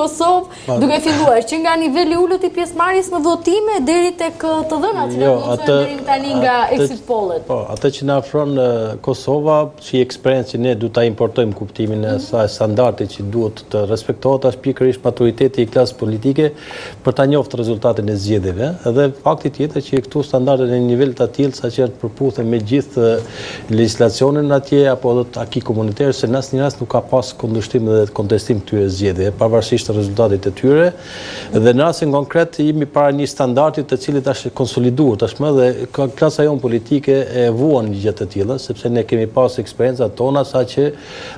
Kosovë, duke filluar që nga niveli ullët i pjesëmarrjes në votime deri tek të dhënat që mundësojnë deri tani nga exit pollet. Po, atë që na ofron Kosova, si eksperiencë që ne du ta importojmë kuptimin e saj standarde që duhet të respektohet, është pikërisht maturiteti i klasës politike për ta njohur rezultatin e zgjedhjeve, dhe fakti tjetër që këtu standardet në nivel të tillë saqë të përputhen me gjithë legjislacionin atje apo do të aki komuniter, se në asnjë rast nuk ka pas kundërshtim dhe kontestim këtyre zgjedhjeve, pavarësisht të rezultatit të tyre, dhe në rastin konkret jemi para një standardi të cilit është konsoliduar tashmë dhe klasa jonë politike e vuan një gjë të tilla, sepse ne kemi pas eksperiencat tona saqë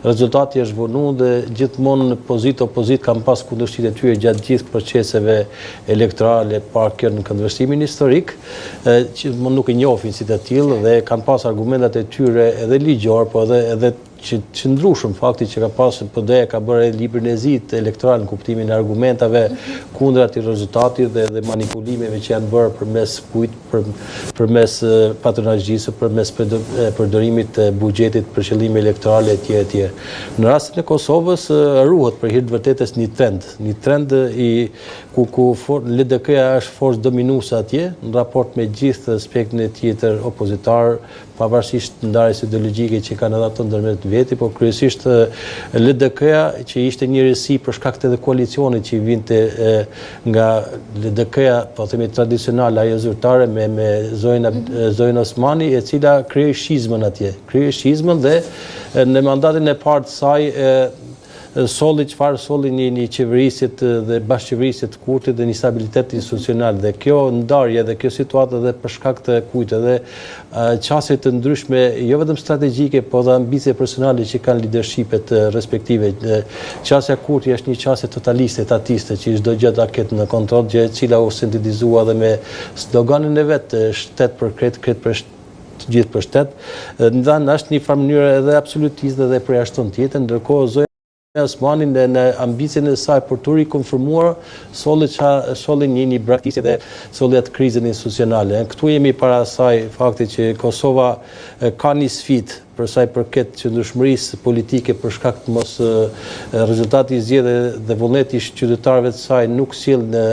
rezultati është vonu dhe gjithmonë pozitë opozit kanë pas kundërshtitë e tyre gjatë gjithë proceseve elektorale para kjo në këndvështrimin historik, që nuk e njohin si të tillë dhe kanë pas argumentat e tyre edhe ligjor, po edhe që ndrushëm fakti që ka pasë PD ka bërë librin e zi elektoral në kuptimin e argumentave kundër atij rezultati dhe manipulimeve që janë bërë përmes përmes patronazhisë, përmes përdorimit të buxhetit për qëllime elektorale etj. Në rastin e Kosovës ruhet për hir të vërtetës një trend i ku LDK-ja është forcë dominuese atje në raport me gjithë aspektin e tjetër opozitar, pavarësisht ndarjes ideologjike që kanë edhe ato ndërmjet veti, por kryesisht LDK-ja që ishte një rësi për shkak të koalicionit që vinte nga LDK-ja, po themi tradicionale, ajo zyrtare me Zojën Osmani, e cila krijoi shizmën atje. Krijoi shizmën dhe në mandatin e parë të saj solli një qeverisit dhe bashkëqeverisit të kurtit dhe një stabilitet institucional, dhe kjo ndarje dhe kjo situatë dhe për shkak të kujtë dhe qasje të ndryshme, jo vetëm strategjike, po dhe ambicie personale që kanë leadershipet respektive. Qasja kurti është një qasje totaliste, etatiste, që çdo gjë ta ketë në kontroll, gjë e cila u sintetizua dhe me sloganin e vetë, shtet për kret për gjithë për shtet, ndan është një farë mënyrë edhe absolutiste dhe përjashton tjetër, ndërkohë Osmani në ambicien e saj për të rikonfirmuar solli një braktisje dhe solli atë krizën institucionale. Këtu jemi para saj fakti që Kosova ka një sfidë për sa i përket qëndrueshmërisë politike për shkak të mos rezultati i zgjedhjeve dhe vullneti i qytetarëve të saj nuk sjell në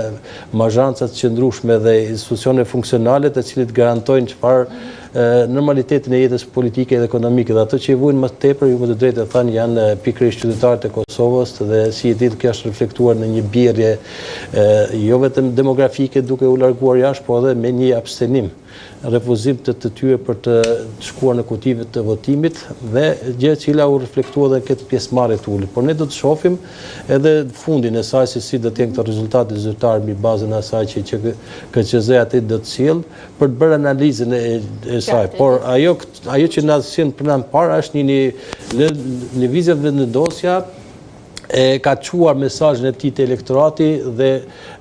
mazhanca të qëndrueshme dhe institucione funksionale të cilit garantojnë çfarë normalitetin e jetës politike dhe ekonomike, dhe ato që i vujnë më tepër, ju më të drejtë e thënë, janë pikërisht qytetarët e Kosovës, dhe si e ditë kjo është reflektuar në një bjerje jo vetëm demografike duke u larguar jashtë, po edhe me një abstenim, refuzim të tyre për të shkuar në kutivet të votimit, dhe gjë e cila u reflektua dhe këtë pjesëmarrje të ulët. Por ne do të shohim edhe fundin e saj se si do të jenë këto rezultate zyrtare mbi bazën e asaj që KQZ atë do të sjellë për të bërë analizën e saj. Por ajo që na sjell për në parë është një lëvizje vendosja e ka quar mesazhin e tij te elektorati dhe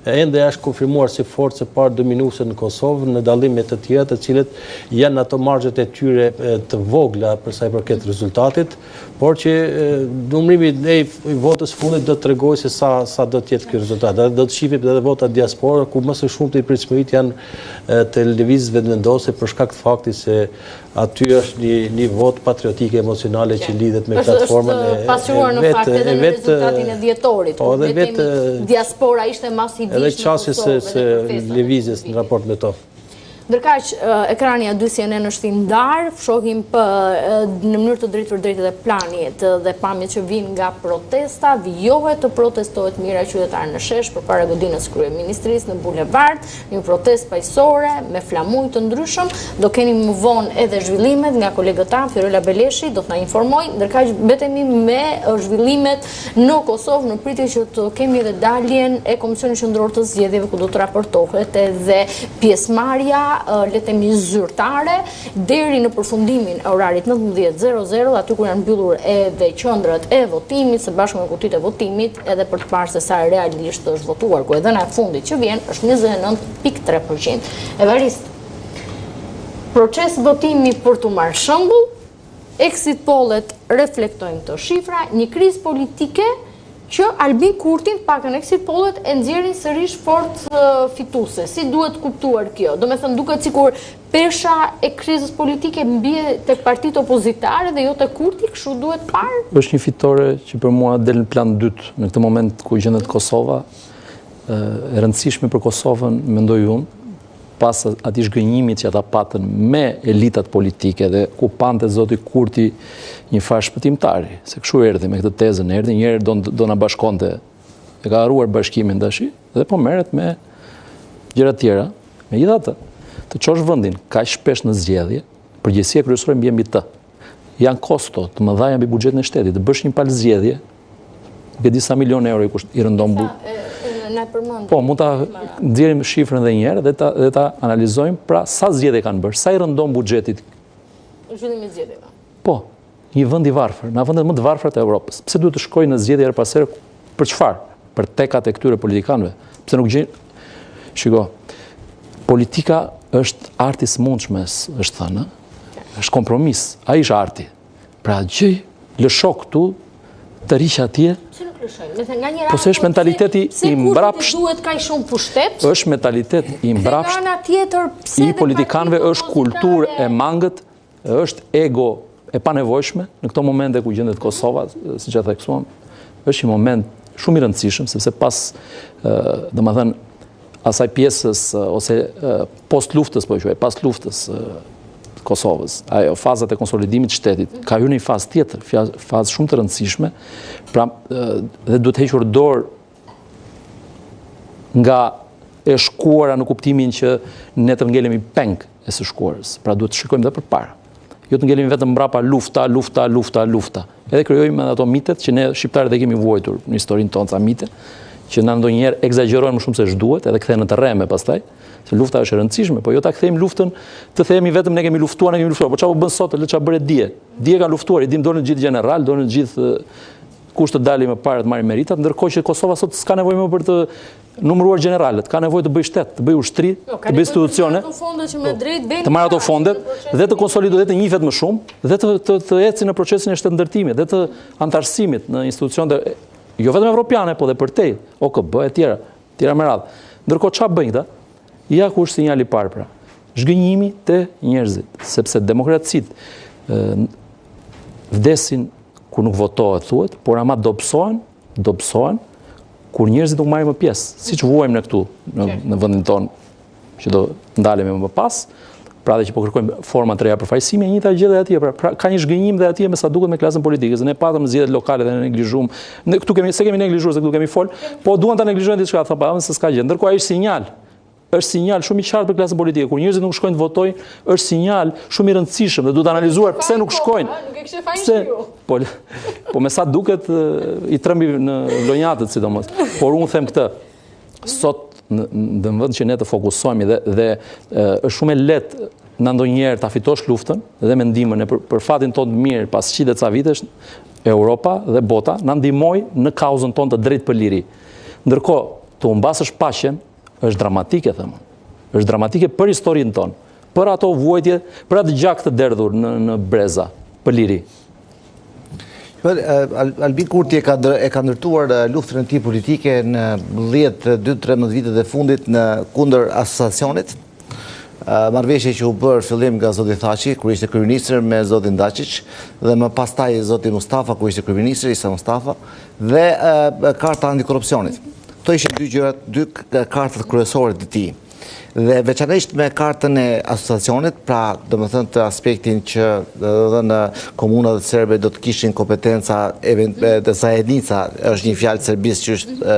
ende është konfirmuar si forcë e parë dominuese në Kosovë në dallim me të tjerë, të cilët janë ato margjet e tyre të vogla për sa i përket rezultatit, por që numrimi i votës fundit do të tregojë se sa do të jetë ky rezultat. Do të shihim edhe votat diaspora ku më së shumti i pritshmërit janë të lëvizjes vendose për shkak të faktit se aty është një vot patriotike emocionale që lidhet me platformën e pasqyruar në fakt edhe në rezultatin e dhjetorit. Po dhe vetë diaspora ishte masivisht edhe qasjes së lëvizjes në raport me to. Ndërkaq ekrani A2 CNN është i ndarë, shohim në mënyrë të drejtë për drejtë dhe planit dhe pamjet që vinë nga protesta, vijohet të protestohet mira qytetarë në shesh përpara godinës kryeministrisë në bulevard, një protestë paqësore me flamuj të ndryshëm. Do keni më vonë edhe zhvillimet nga kolegët tanë, Fiorella Beleshi do të na informojë, ndërkaq mbetemi me zhvillimet në Kosovë në pritje që të kemi edhe daljen e Komisionit Qendror të Zgjedhjeve ku do të raportohet edhe pjesëmarrja letemi zyrtare deri në përfundimin e orarit 19:00, aty kur janë mbyllur edhe qendrat e votimit së bashku me kutitë e votimit, edhe për të parë se sa realisht është votuar, ku e dhëna e fundit që vjen është 29.3%. Evarist, proces votimi për të marrë shembull, exit pollet reflektojnë këto shifra, një krizë politike që Albin Kurtin pakën exit pollet e nxjerrin sërish fort fituese. Si duhet kuptuar kjo? Do me thënë duket sikur pesha e krizës politike mbie tek partitë opozitare dhe jo tek Kurti, kështu duhet parë? Është një fitore që për mua del në plan dytë në këtë moment ku gjendet Kosova. E rëndësishme për Kosovën, mendoj unë, pas atij zhgënjimit që ata patën me elitat politike dhe ku pante zoti Kurti një farë shpëtimtari, se kështu erdhi me këtë tezën, erdhi një herë do na bashkonte, e ka harruar bashkimin tash dhe po merret me gjëra tjera. Megjithatë, të çosh vendin kaq shpesh në zgjedhje, përgjegjësia kryesore mbi të. Janë kosto të mëdha mbi buxhetin e shtetit, të bësh një palë zgjedhje, që disa milionë euro i rëndon Po, mund ta nxjerrim shifrën edhe një herë dhe ta analizojmë pra sa zgjedhje kanë bërë, sa i rëndon buxhetit. Zhvillimi i zgjedhjeve. Po, një vend i varfër, nga vendet më të varfra të Evropës. Pse duhet të shkojë në zgjedhje her pas here për çfarë? Për tekat e këtyre politikanëve. Pse nuk gjejnë? Shiko, politika është arti i mundshme, është thënë, është kompromis. Ai është arti. Pra gjej lëshok këtu të riq atje. Po se është mentaliteti i mbrapsht. Duhet kaq shumë pushtet? Është mentalitet i mbrapsht i politikanëve, është kulturë e mangët, është ego e panevojshme në këto momente ku gjendet Kosova, siç e theksuam. Është një moment shumë i rëndësishëm sepse pas, domethënë, asaj pjesës ose post luftës, po e quaj, pas luftës Kosovës, ajo fazat e konsolidimit të shtetit, ka hyrë në një fazë tjetër, fazë shumë të rëndësishme, pra dhe duhet hequr dorë nga e shkuara në kuptimin që ne të ngelemi peng e së shkuarës, pra duhet të shikojmë dhe përpara. Jo të ngelemi vetëm mbrapa lufta. Edhe krijojmë edhe ato mitet që ne shqiptarët e kemi vuajtur në historinë tonë, ca mite, që na ndonjëherë egzagjerojnë më shumë se ç'duhet, edhe kthehen në terreme pastaj. Se lufta është e rëndësishme, po jo ta kthejmë luftën, të themi vetëm ne kemi luftuar, po çfarë bën sot, le çfarë bëre dje. Dje kanë luftuar, i dim dorën gjithë general, dorën gjithë kush të dalin më parë të marrin meritat, ndërkohë që Kosova sot s'ka nevojë më për të numëruar generalët, ka nevojë të bëjë shtet, të bëjë ushtri, të bëjë institucione, të marrë ato fondet dhe të konsolidojë, dhe të njihet më shumë, dhe të ecë në procesin e shtetëndërtimit, dhe të antarësimit në institucionet jo vetëm evropiane, po dhe përtej, OKB e tjera me radhë. Ndërkohë çfarë bëjnë këta? Ja ku është sinjali i parë pra. Zhgënjimi të njerëzit, sepse demokracitë vdesin kur nuk votohet, thuhet, por ama dobësohen kur njerëzit nuk marrin më pjesë. Siç vuajmë ne këtu në vendin tonë, që do ndalemi më pas, pra dhe që po kërkojmë forma të reja përfaqësimi, e njëjta gjë edhe atje, pra ka një zhgënjim dhe atje me sa duket me klasën politike, se ne patëm zgjedhjet lokale dhe ne neglizhuam. Ne këtu kemi neglizhuar, se këtu kemi fol, po duan ta neglizhojnë diçka, thonë, se s'ka gjë. Ndërkohë ai është sinjal shumë i qartë për klasën politike. Kur njerëzit nuk shkojnë të votojnë, është sinjal shumë i rëndësishëm dhe duhet analizuar pse nuk shkojnë. Po me sa duket i trembi në lonjatët sidomos. Por unë them këtë, sot në vend që ne të fokusohemi dhe është shumë e lehtë na ndonjëherë ta fitosh luftën dhe me ndihmën për fatin tonë të mirë pas 100 ca vitesh, Europa dhe bota na ndihmoi në kauzën tonë të drejtë për liri. Ndërkohë, të humbasësh paqen është dramatike, thëmë. Është dramatike për historinë tonë, për ato vuajtje, për atë gjak të derdhur në breza, për liri. Albin Kurti e ka ndërtuar luftën e tij politike në 12-13 vitet e fundit në kundër asociacionit. Marrëveshje që u bërë fillim nga zoti Thaçi, kur ishte kryeministër, me zotin Dačić, dhe më pastaj zoti Mustafa, kur ishte kryeministër, Isa Mustafa, dhe karta antikorrupsionit. Këto ishin dy kartat kryesore të tij. Dhe veçanërisht me kartën e asociacionit, pra domethënë të aspektin që në komunat serbe do të kishin kompetenca, zajednica është një fjalë serbisë që është